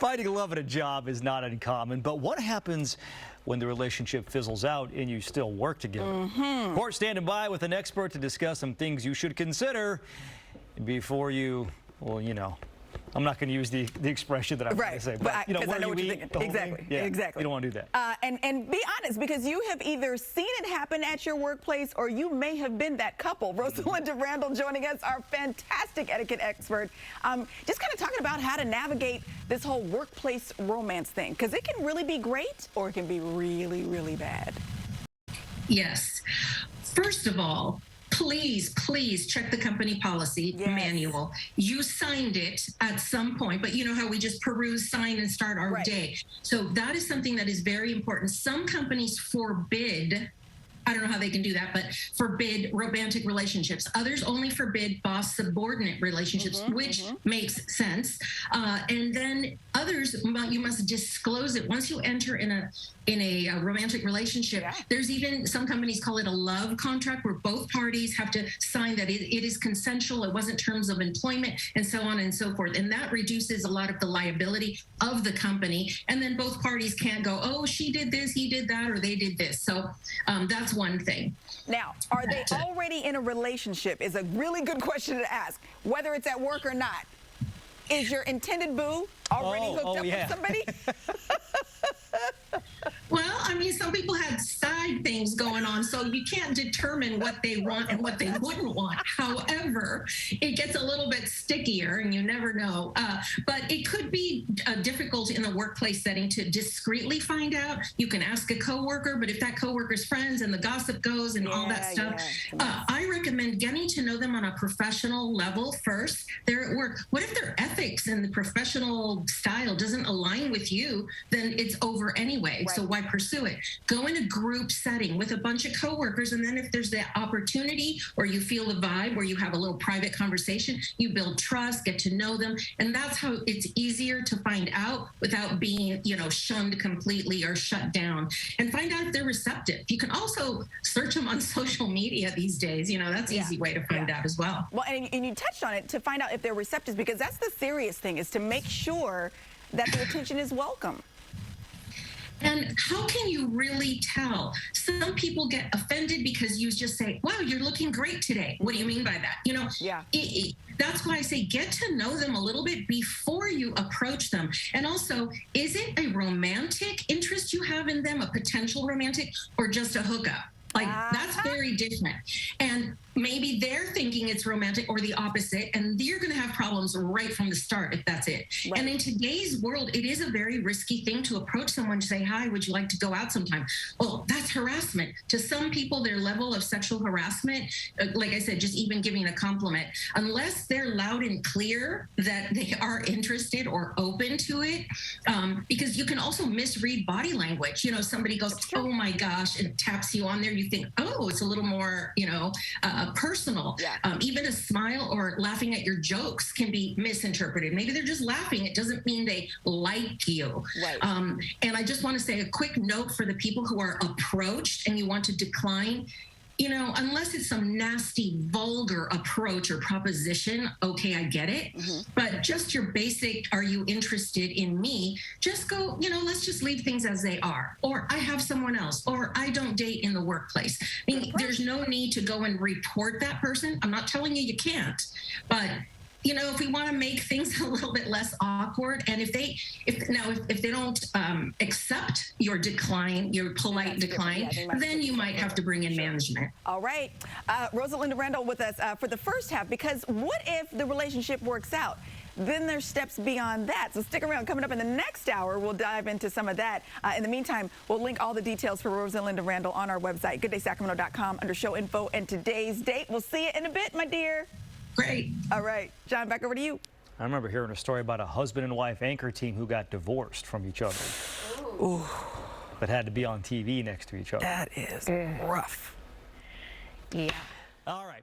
Finding love at a job is not uncommon, but what happens when the relationship fizzles out and you still work together? Court standing by with an expert to discuss some things you should consider before you, well, you know, I'm not going to use the expression that I'm going to say, but you know, I know what you're thinking. Exactly. Yeah, exactly. You don't want to do that. And be honest, because you have either seen it happen at your workplace or you may have been that couple. Rosalinda Randall joining us, our fantastic etiquette expert. Just kind of talking about how to navigate this whole workplace romance thing, because it can really be great or it can be really, really bad. Yes. First of all, please check the company policy manual. You signed it at some point, but you know how we just peruse, sign, and start our day. So that is something that is very important. Some companies forbid, I don't know how they can do that, but forbid romantic relationships. Others only forbid boss-subordinate relationships, which makes sense. And then others, you must disclose it. Once you enter in a romantic relationship, there's even, some companies call it a love contract, where both parties have to sign that it is consensual, it wasn't terms of employment, and so on and so forth. And that reduces a lot of the liability of the company. And then both parties can't go, oh, she did this, he did that, or they did this. So that's one thing. Now, are they already in a relationship is a really good question to ask, whether it's at work or not. Is your intended boo already hooked up with somebody? Well, I mean, some people had side things going on, so you can't determine what they want and what they wouldn't want. However, it gets a little bit stickier, and you never know. But it could be difficult in the workplace setting to discreetly find out. You can ask a coworker, but if that coworker's friends and the gossip goes and all that stuff, I recommend getting to know them on a professional level first. They're at work. What if their ethics and the professional style doesn't align with you? Then it's over anyway. So why pursue it? Go in a group setting with a bunch of coworkers, and then if there's the opportunity or you feel the vibe where you have a little private conversation, you build trust, get to know them, and that's how it's easier to find out without being, you know, shunned completely or shut down. And find out if they're receptive. You can also search them on social media these days. You know, that's an easy way to find out as well. Well, and you touched on it, to find out if they're receptive, because that's the serious thing, is to make sure that the attention is welcome. And how can you really tell? Some people get offended because you just say, wow, you're looking great today. What do you mean by that? You know, that's why I say get to know them a little bit before you approach them. And also, is it a romantic interest you have in them, a potential romantic, or just a hookup? Like, that's very different. And maybe they're thinking it's romantic or the opposite, and you're going to have problems right from the start if that's it. And in today's world, it is a very risky thing to approach someone to say, hi, would you like to go out sometime? Well, that's harassment. To some people, their level of sexual harassment, like I said, just even giving a compliment, unless they're loud and clear that they are interested or open to it, because you can also misread body language. You know, somebody goes, oh my gosh, and taps you on there. You think, oh, it's a little more, you know, personal. Even a smile or laughing at your jokes can be misinterpreted. Maybe they're just laughing. It doesn't mean they like you. And I just want to say a quick note for the people who are approached and you want to decline. You know, unless it's some nasty, vulgar approach or proposition, okay, I get it. But just your basic, are you interested in me? Just go, you know, let's just leave things as they are. Or I have someone else. Or I don't date in the workplace. I mean, there's no need to go and report that person. I'm not telling you can't. But you know, if we want to make things a little bit less awkward, and if they don't accept your decline, your polite decline, then you might have to bring in management. All right. Rosalinda Randall with us for the first half, because what if the relationship works out? Then there's steps beyond that. So stick around. Coming up in the next hour, we'll dive into some of that. In the meantime, we'll link all the details for Rosalinda Randall on our website, gooddaysacramento.com, under show info and today's date. We'll see you in a bit, my dear. Great. All right. John, back over to you. I remember hearing a story about a husband and wife anchor team who got divorced from each other. Ooh. But had to be on TV next to each other. That is rough. All right.